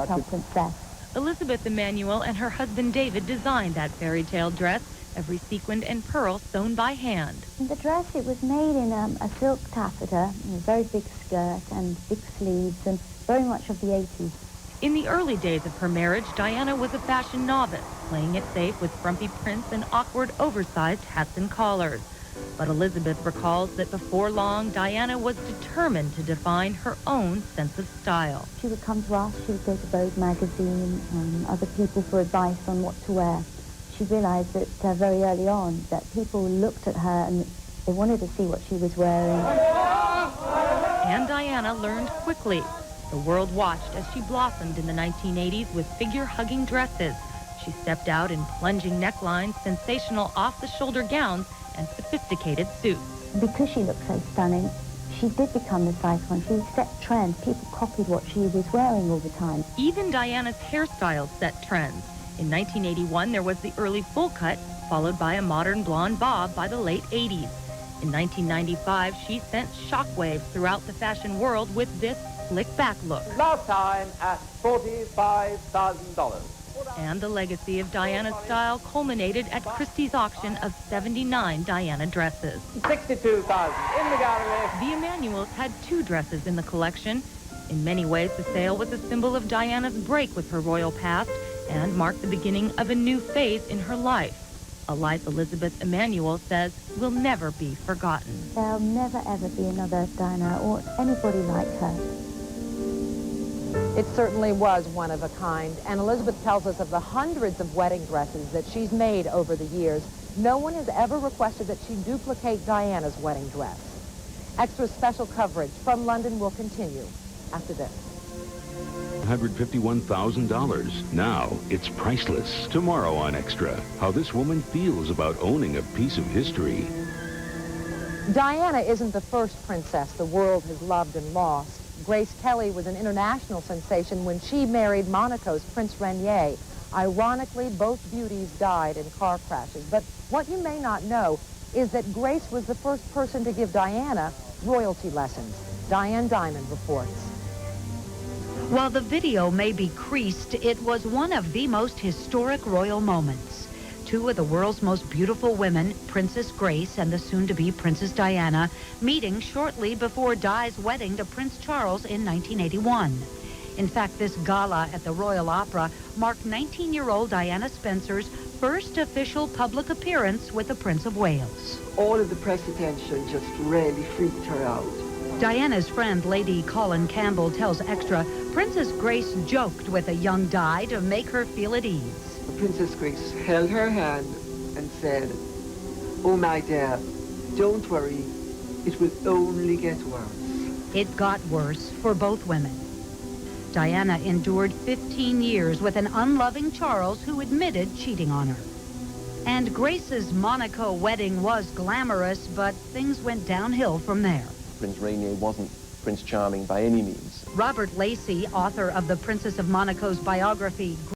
tale princess. Elizabeth Emanuel and her husband David designed that fairy tale dress, every sequined and pearl sewn by hand. The dress, it was made in a silk taffeta, a very big skirt and big sleeves, and very much of the 80s. In the early days of her marriage, Diana was a fashion novice, playing it safe with frumpy prints and awkward, oversized hats and collars. But Elizabeth recalls that before long, Diana was determined to define her own sense of style. She would come to us, she would go to Vogue magazine and other people for advice on what to wear. She realized that very early on that people looked at her and they wanted to see what she was wearing. And Diana learned quickly. The world watched as she blossomed in the 1980s with figure-hugging dresses. She stepped out in plunging necklines, sensational off-the-shoulder gowns, and sophisticated suits. Because she looked so stunning, she did become this icon. She set trends. People copied what she was wearing all the time. Even Diana's hairstyles set trends. In 1981, there was the early full cut, followed by a modern blonde bob by the late 80s. In 1995, she sent shockwaves throughout the fashion world with this slick back look. Last time at $45,000. And the legacy of Diana's style culminated at Christie's auction of 79 Diana dresses. $62,000 in the gallery. The Emanuels had 2 dresses in the collection. In many ways, the sale was a symbol of Diana's break with her royal past and marked the beginning of a new phase in her life. A life Elizabeth Emanuel says will never be forgotten. There'll never, ever be another Diana or anybody like her. It certainly was one of a kind, and Elizabeth tells us of the hundreds of wedding dresses that she's made over the years. No one has ever requested that she duplicate Diana's wedding dress. Extra special coverage from London will continue after this. $151,000. Now it's priceless. Tomorrow on Extra, how this woman feels about owning a piece of history. Diana isn't the first princess the world has loved and lost. Grace Kelly was an international sensation when she married Monaco's Prince Rainier. Ironically, both beauties died in car crashes. But what you may not know is that Grace was the first person to give Diana royalty lessons. Diane Diamond reports. While the video may be creased, it was one of the most historic royal moments. 2 of the world's most beautiful women, Princess Grace and the soon-to-be Princess Diana, meeting shortly before Di's wedding to Prince Charles in 1981. In fact, this gala at the Royal Opera marked 19-year-old Diana Spencer's first official public appearance with the Prince of Wales. All of the press attention just really freaked her out. Diana's friend, Lady Colin Campbell, tells Extra, Princess Grace joked with a young Di to make her feel at ease. Princess Grace held her hand and said, "Oh, my dear, don't worry. It will only get worse." It got worse for both women. Diana endured 15 years with an unloving Charles who admitted cheating on her. And Grace's Monaco wedding was glamorous, but things went downhill from there. Prince Rainier wasn't Prince Charming by any means. Robert Lacey, author of the Princess of Monaco's biography,